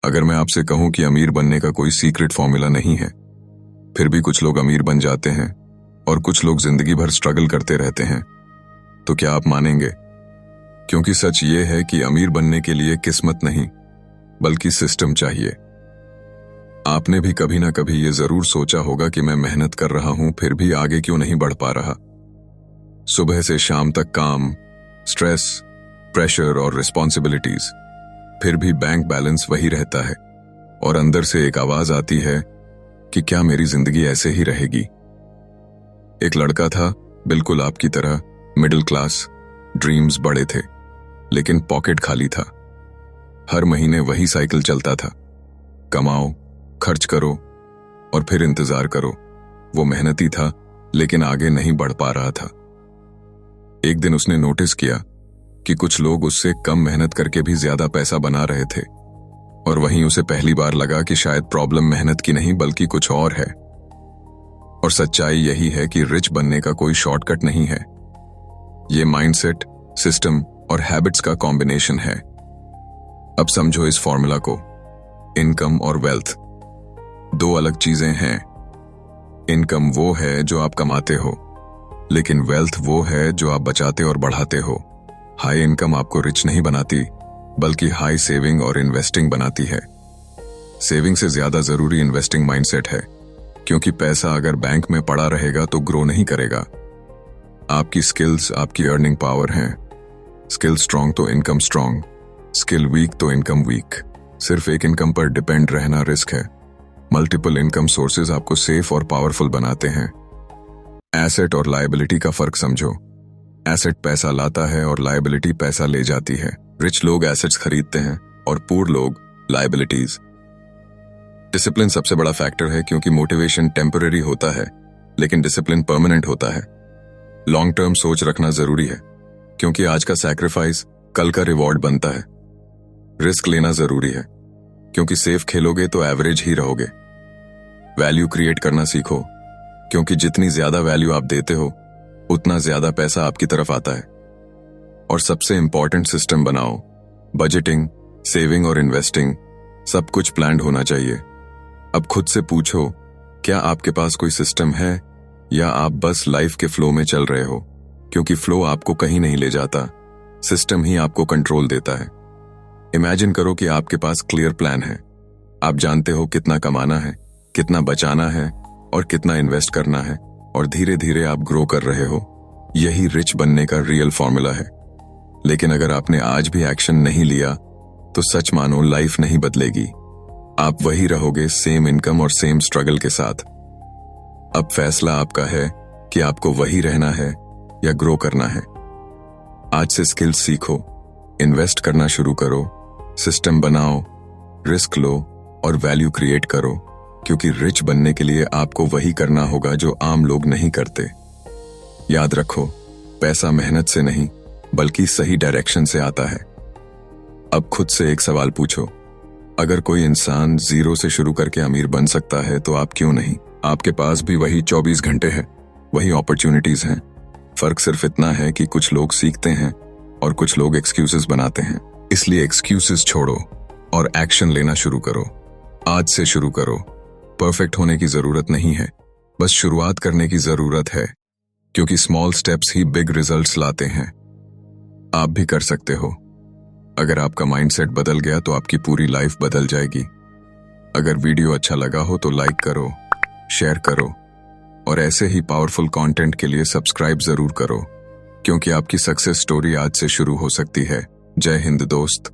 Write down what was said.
अगर मैं आपसे कहूं कि अमीर बनने का कोई सीक्रेट फॉर्मूला नहीं है, फिर भी कुछ लोग अमीर बन जाते हैं और कुछ लोग जिंदगी भर स्ट्रगल करते रहते हैं, तो क्या आप मानेंगे? क्योंकि सच ये है कि अमीर बनने के लिए किस्मत नहीं, बल्कि सिस्टम चाहिए। आपने भी कभी ना कभी ये जरूर सोचा होगा कि मैं मेहनत कर रहा हूं, फिर भी आगे क्यों नहीं बढ़ पा रहा। सुबह से शाम तक काम, स्ट्रेस, प्रेशर और रिस्पॉन्सिबिलिटीज, फिर भी बैंक बैलेंस वही रहता है और अंदर से एक आवाज आती है कि क्या मेरी जिंदगी ऐसे ही रहेगी। एक लड़का था, बिल्कुल आपकी तरह, मिडिल क्लास, ड्रीम्स बड़े थे, लेकिन पॉकेट खाली था। हर महीने वही साइकिल चलता था, कमाओ, खर्च करो और फिर इंतजार करो। वो मेहनती था, लेकिन आगे नहीं बढ़ पा रहा था। एक दिन उसने नोटिस किया कि कुछ लोग उससे कम मेहनत करके भी ज्यादा पैसा बना रहे थे, और वहीं उसे पहली बार लगा कि शायद प्रॉब्लम मेहनत की नहीं बल्कि कुछ और है। और सच्चाई यही है कि रिच बनने का कोई शॉर्टकट नहीं है। ये माइंडसेट, सिस्टम और हैबिट्स का कॉम्बिनेशन है। अब समझो इस फॉर्मूला को। इनकम और वेल्थ दो अलग चीजें हैं। इनकम वो है जो आप कमाते हो, लेकिन वेल्थ वो है जो आप बचाते और बढ़ाते हो। हाई इनकम आपको रिच नहीं बनाती, बल्कि हाई सेविंग और इन्वेस्टिंग बनाती है। सेविंग से ज्यादा जरूरी इन्वेस्टिंग माइंडसेट है, क्योंकि पैसा अगर बैंक में पड़ा रहेगा तो ग्रो नहीं करेगा। आपकी स्किल्स आपकी अर्निंग पावर हैं। स्किल स्ट्रांग तो इनकम स्ट्रांग, स्किल वीक तो इनकम वीक। सिर्फ एक इनकम पर डिपेंड रहना रिस्क है। मल्टीपल इनकम सोर्सेज आपको सेफ और पावरफुल बनाते हैं। एसेट और लायबिलिटी का फर्क समझो। एसेट पैसा लाता है और लायबिलिटी पैसा ले जाती है। रिच लोग एसेट्स खरीदते हैं और पुअर लोग लायबिलिटीज। डिसिप्लिन सबसे बड़ा फैक्टर है, क्योंकि मोटिवेशन टेम्पररी होता है, लेकिन डिसिप्लिन परमानेंट होता है। लॉन्ग टर्म सोच रखना जरूरी है, क्योंकि आज का सैक्रिफाइस कल का रिवॉर्ड बनता है। रिस्क लेना जरूरी है, क्योंकि सेफ खेलोगे तो एवरेज ही रहोगे। वैल्यू क्रिएट करना सीखो, क्योंकि जितनी ज्यादा वैल्यू आप देते हो, उतना ज्यादा पैसा आपकी तरफ आता है। और सबसे इंपॉर्टेंट, सिस्टम बनाओ। बजटिंग, सेविंग और इन्वेस्टिंग सब कुछ प्लान्ड होना चाहिए। अब खुद से पूछो, क्या आपके पास कोई सिस्टम है, या आप बस लाइफ के फ्लो में चल रहे हो? क्योंकि फ्लो आपको कहीं नहीं ले जाता, सिस्टम ही आपको कंट्रोल देता है। इमेजिन करो कि आपके पास क्लियर प्लान है। आप जानते हो कितना कमाना है, कितना बचाना है और कितना इन्वेस्ट करना है, और धीरे धीरे आप ग्रो कर रहे हो। यही रिच बनने का रियल फॉर्मूला है। लेकिन अगर आपने आज भी एक्शन नहीं लिया, तो सच मानो लाइफ नहीं बदलेगी। आप वही रहोगे, सेम इनकम और सेम स्ट्रगल के साथ। अब फैसला आपका है कि आपको वही रहना है या ग्रो करना है। आज से स्किल्स सीखो, इन्वेस्ट करना शुरू करो, सिस्टम बनाओ, रिस्क लो और वैल्यू क्रिएट करो, क्योंकि रिच बनने के लिए आपको वही करना होगा जो आम लोग नहीं करते। याद रखो, पैसा मेहनत से नहीं, बल्कि सही डायरेक्शन से आता है। अब खुद से एक सवाल पूछो, अगर कोई इंसान जीरो से शुरू करके अमीर बन सकता है, तो आप क्यों नहीं? आपके पास भी वही 24 घंटे हैं, वही अपॉर्चुनिटीज हैं। फर्क सिर्फ इतना है कि कुछ लोग सीखते हैं और कुछ लोग एक्सक्यूजेस बनाते हैं। इसलिए एक्सक्यूजेस छोड़ो और एक्शन लेना शुरू करो। आज से शुरू करो। परफेक्ट होने की जरूरत नहीं है, बस शुरुआत करने की जरूरत है, क्योंकि स्मॉल स्टेप्स ही बिग रिजल्ट्स लाते हैं। आप भी कर सकते हो। अगर आपका माइंडसेट बदल गया तो आपकी पूरी लाइफ बदल जाएगी। अगर वीडियो अच्छा लगा हो तो लाइक करो, शेयर करो, और ऐसे ही पावरफुल कंटेंट के लिए सब्सक्राइब जरूर करो, क्योंकि आपकी सक्सेस स्टोरी आज से शुरू हो सकती है। जय हिंद दोस्त।